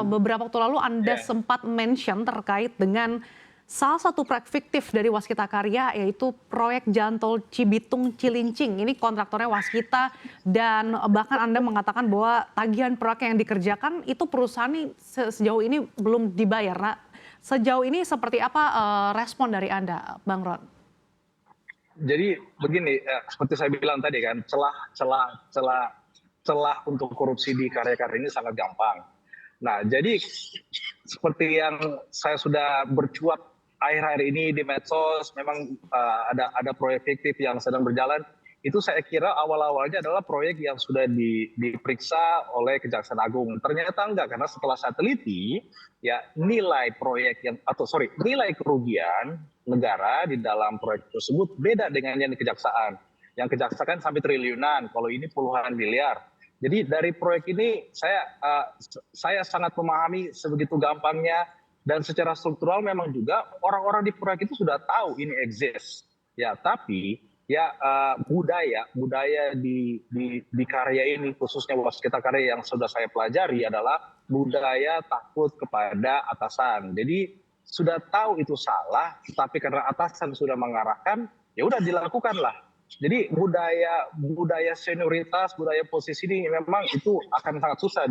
Beberapa waktu lalu Anda Ya, sempat mention terkait dengan salah satu proyek fiktif dari Waskita Karya, yaitu proyek Jalan Tol Cibitung Cilincing. Ini kontraktornya Waskita dan bahkan Anda mengatakan bahwa tagihan proyek yang dikerjakan itu perusahaan ini sejauh ini belum dibayar. Nah, sejauh ini seperti apa respon dari Anda, Bang Ron? jadi begini, seperti saya bilang tadi kan, celah untuk korupsi di karya-karya ini sangat gampang. Nah, jadi seperti yang saya sudah bercuat akhir-akhir ini di medsos, memang ada proyek fiktif yang sedang berjalan. Itu saya kira awal-awalnya adalah proyek yang sudah diperiksa oleh Kejaksaan Agung. Ternyata enggak, karena setelah saya teliti, ya nilai proyek nilai kerugian negara di dalam proyek tersebut beda dengan yang di Kejaksaan. Yang Kejaksaan sampai triliunan, kalau ini puluhan miliar. Jadi dari proyek ini saya sangat memahami sebegitu gampangnya, dan secara struktural memang juga orang-orang di proyek itu sudah tahu ini exist. Ya, tapi ya budaya di karya ini, khususnya Waskita Karya yang sudah saya pelajari, adalah budaya takut kepada atasan. Jadi sudah tahu itu salah, tapi karena atasan sudah mengarahkan, ya udah dilakukanlah. Jadi budaya senioritas, budaya posisi ini memang itu akan sangat susah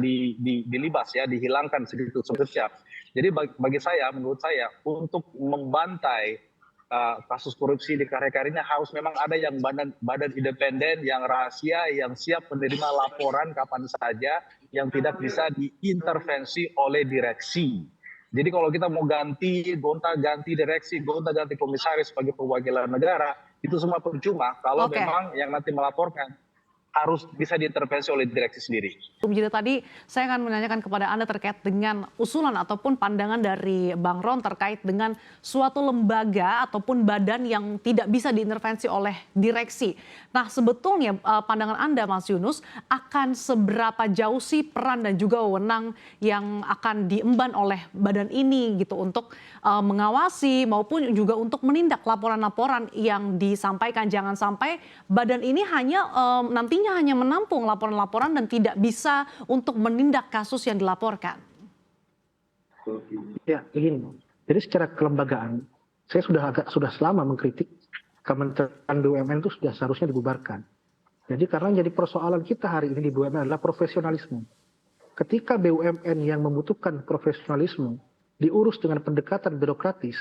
dilibas ya, dihilangkan segitu saja. Jadi menurut saya untuk membantai kasus korupsi di karya-karyanya harus memang ada yang badan independen, yang rahasia, yang siap menerima laporan kapan saja, yang tidak bisa diintervensi oleh direksi. Jadi kalau kita mau gonta-ganti direksi, gonta-ganti komisaris sebagai perwakilan negara, itu semua percuma kalau Oke. memang yang nanti melaporkan harus bisa diintervensi oleh direksi sendiri. Jadi tadi saya akan menanyakan kepada Anda terkait dengan usulan ataupun pandangan dari Bang Ron terkait dengan suatu lembaga ataupun badan yang tidak bisa diintervensi oleh direksi. Nah, sebetulnya pandangan Anda, Mas Yunus, akan seberapa jauh sih peran dan juga wewenang yang akan diemban oleh badan ini gitu untuk mengawasi maupun juga untuk menindak laporan-laporan yang disampaikan. Jangan sampai badan ini hanya nantinya hanya menampung laporan-laporan dan tidak bisa untuk menindak kasus yang dilaporkan. Ya, begini. Jadi secara kelembagaan, saya sudah lama mengkritik Kementerian BUMN itu sudah seharusnya dibubarkan. Jadi karena jadi persoalan kita hari ini di BUMN adalah profesionalisme. Ketika BUMN yang membutuhkan profesionalisme diurus dengan pendekatan birokratis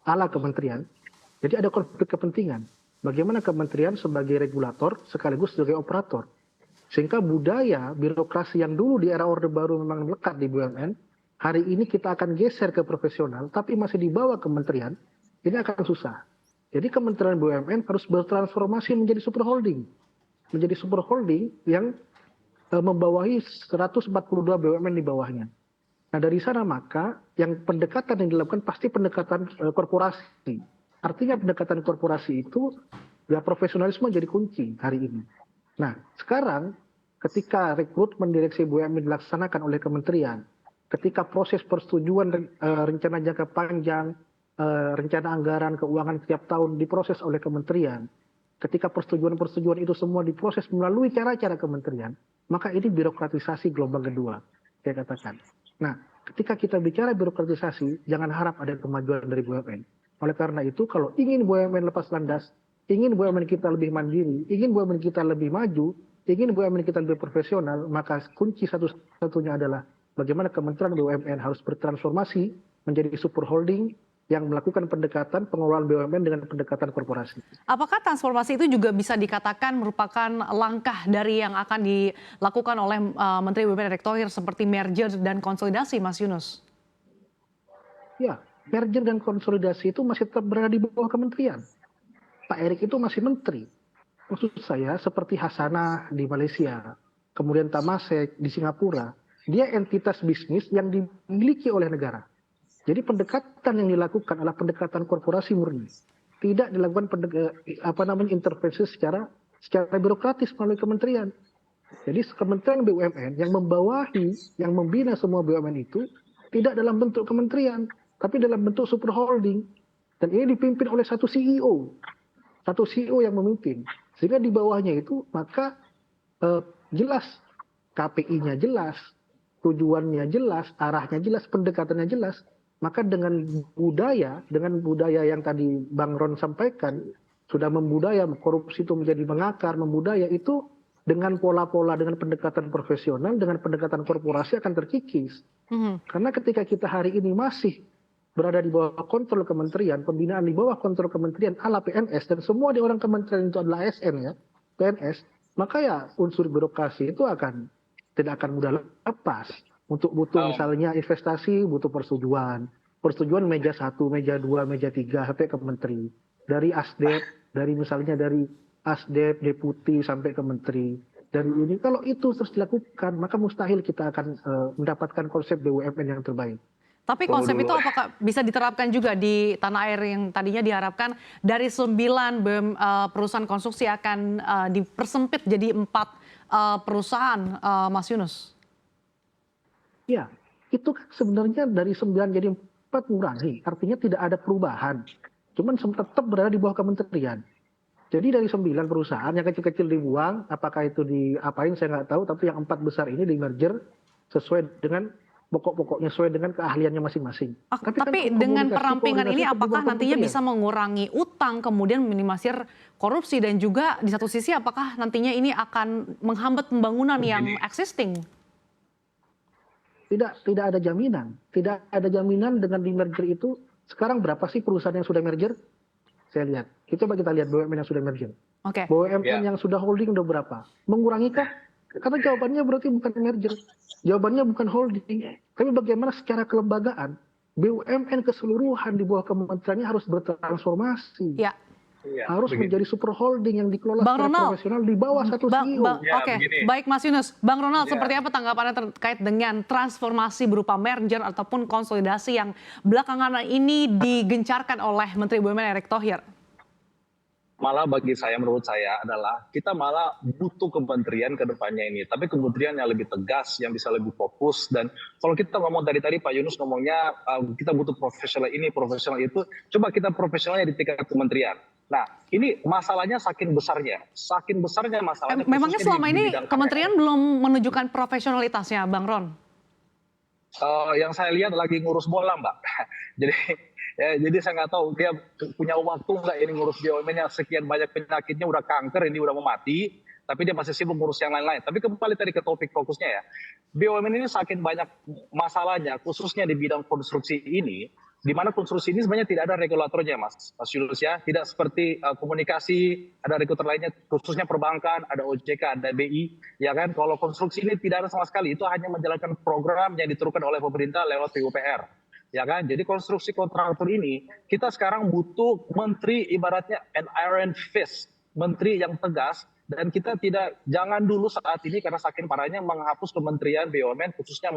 ala kementerian, jadi ada konflik kepentingan. Bagaimana kementerian sebagai regulator sekaligus sebagai operator. Sehingga budaya birokrasi yang dulu di era Orde Baru memang melekat di BUMN, hari ini kita akan geser ke profesional, tapi masih di bawah kementerian, ini akan susah. Jadi Kementerian BUMN harus bertransformasi menjadi super holding. Menjadi super holding yang membawahi 142 BUMN di bawahnya. Nah dari sana maka yang pendekatan yang dilakukan pasti pendekatan korporasi. Artinya pendekatan korporasi itu ya profesionalisme jadi kunci hari ini. Nah sekarang ketika rekrutmen direksi BUMN dilaksanakan oleh kementerian, ketika proses persetujuan rencana jangka panjang, rencana anggaran keuangan setiap tahun diproses oleh kementerian, ketika persetujuan itu semua diproses melalui cara-cara kementerian, maka ini birokratisasi gelombang kedua, saya katakan. Nah, ketika kita bicara birokratisasi, jangan harap ada kemajuan dari BUMN. Oleh karena itu, kalau ingin BUMN lepas landas, ingin BUMN kita lebih mandiri, ingin BUMN kita lebih maju, ingin BUMN kita lebih profesional, maka kunci satu-satunya adalah bagaimana Kementerian BUMN harus bertransformasi menjadi super holding yang melakukan pendekatan pengelolaan BUMN dengan pendekatan korporasi. Apakah transformasi itu juga bisa dikatakan merupakan langkah dari yang akan dilakukan oleh Menteri BUMN Erick Thohir seperti merger dan konsolidasi, Mas Yunus? Ya, merger dan konsolidasi itu masih tetap berada di bawah kementerian. Pak Erick itu masih menteri. Maksud saya seperti Hasanah di Malaysia, kemudian Temasek di Singapura, dia entitas bisnis yang dimiliki oleh negara. Jadi pendekatan yang dilakukan adalah pendekatan korporasi murni. Tidak dilakukan intervensi secara birokratis melalui kementerian. Jadi Kementerian BUMN yang membawahi, yang membina semua BUMN itu tidak dalam bentuk kementerian, tapi dalam bentuk super holding. Dan ini dipimpin oleh satu CEO yang memimpin. Sehingga di bawahnya itu maka jelas KPI-nya jelas, tujuannya jelas, arahnya jelas, pendekatannya jelas, maka dengan budaya yang tadi Bang Ron sampaikan, sudah membudaya, korupsi itu menjadi mengakar, membudaya itu dengan pola-pola, dengan pendekatan profesional, dengan pendekatan korporasi akan terkikis. Karena ketika kita hari ini masih berada di bawah kontrol kementerian, pembinaan di bawah kontrol kementerian ala PNS, dan semua di orang kementerian itu adalah ASN ya, PNS, maka ya unsur birokrasi itu tidak akan mudah lepas. Untuk butuh misalnya investasi, butuh persetujuan. Persetujuan meja 1, meja 2, meja 3, sampai ke menteri. Dari ASDEP, dari ASDEP, deputi, sampai ke menteri. Dari ini, kalau itu terus dilakukan, maka mustahil kita akan mendapatkan konsep BUMN yang terbaik. Tapi konsep itu apakah bisa diterapkan juga di tanah air yang tadinya diharapkan dari 9 perusahaan konstruksi akan dipersempit jadi 4 perusahaan, Mas Yunus? Ya, itu kan sebenarnya dari 9 jadi 4 mengurangi. Artinya tidak ada perubahan. Cuman tetap berada di bawah kementerian. Jadi dari 9 perusahaan yang kecil-kecil dibuang, apakah itu diapain saya nggak tahu, tapi yang 4 besar ini di merger sesuai dengan pokok-pokoknya, sesuai dengan keahliannya masing-masing. Tapi dengan perampingan ini apakah nantinya bisa mengurangi utang, kemudian minimalisir korupsi, dan juga di satu sisi apakah nantinya ini akan menghambat pembangunan yang existing? Tidak ada jaminan. Tidak ada jaminan dengan di merger itu. Sekarang berapa sih perusahaan yang sudah merger? Saya lihat. Coba kita lihat BUMN yang sudah merger. BUMN yang sudah holding udah berapa? Mengurangikah? Karena jawabannya berarti bukan merger. Jawabannya bukan holding. Tapi bagaimana secara kelembagaan, BUMN keseluruhan di bawah kementeriannya harus bertransformasi. Ya. Harus menjadi super holding yang dikelola secara profesional di bawah satu CEO. Baik Mas Yunus. Bang Ronald, seperti apa tanggapannya terkait dengan transformasi berupa merger ataupun konsolidasi yang belakangan ini digencarkan oleh Menteri BUMN Erick Thohir? Malah menurut saya adalah kita malah butuh kementerian ke depannya ini. Tapi kementerian yang lebih tegas, yang bisa lebih fokus. Dan kalau kita ngomong dari tadi Pak Yunus ngomongnya kita butuh profesional ini, profesional itu. Coba kita profesionalnya di tingkat kementerian. Nah ini masalahnya saking besarnya masalahnya. Memangnya selama ini kementerian belum menunjukkan profesionalitasnya Bang Ron? Yang saya lihat lagi ngurus bola Mbak. Jadi saya nggak tahu dia punya waktu nggak ini ngurus BUMN yang sekian banyak penyakitnya, udah kanker, ini udah mau mati, tapi dia masih sibuk ngurus yang lain-lain. Tapi kembali tadi ke topik fokusnya ya, BUMN ini saking banyak masalahnya, khususnya di bidang konstruksi ini, di mana konstruksi ini sebenarnya tidak ada regulatornya Mas Yunus ya, tidak seperti komunikasi, ada regulator lainnya, khususnya perbankan, ada OJK, ada BI, ya kan. Kalau konstruksi ini tidak ada sama sekali, itu hanya menjalankan program yang diturunkan oleh pemerintah lewat PUPR. Ya kan, jadi konstruksi kontraktor ini kita sekarang butuh menteri ibaratnya an iron fist, menteri yang tegas, dan kita jangan dulu saat ini karena saking parahnya menghapus kementerian BUMN khususnya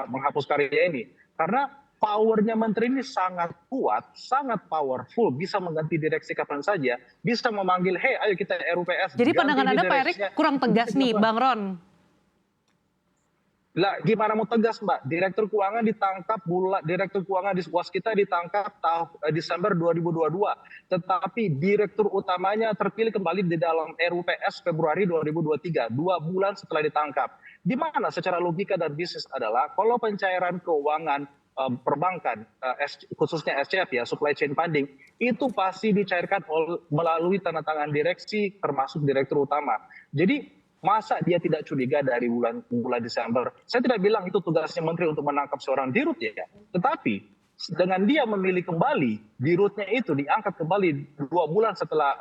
menghapus karya ini, karena powernya menteri ini sangat kuat, sangat powerful, bisa mengganti direksi kapan saja, bisa memanggil, hey ayo kita RUPS. Jadi pandangan Anda Pak Erick kurang tegas nih Bang Ron? Lah gimana mau tegas Mbak? Direktur keuangan ditangkap direktur keuangan di Waskita ditangkap Desember 2022. Tetapi direktur utamanya terpilih kembali di dalam RUPS Februari 2023, 2 bulan setelah ditangkap. Di mana secara logika dan bisnis adalah kalau pencairan keuangan perbankan, khususnya SCF ya, supply chain funding, itu pasti dicairkan melalui tanda tangan direksi termasuk direktur utama. Jadi masa dia tidak curiga dari bulan Desember? Saya tidak bilang itu tugasnya menteri untuk menangkap seorang dirut ya. Tetapi dengan dia memilih kembali, dirutnya itu diangkat kembali 2 bulan setelah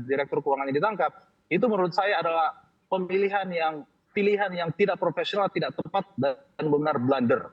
direktur keuangannya ditangkap, itu menurut saya adalah pilihan yang tidak profesional, tidak tepat, dan benar blunder.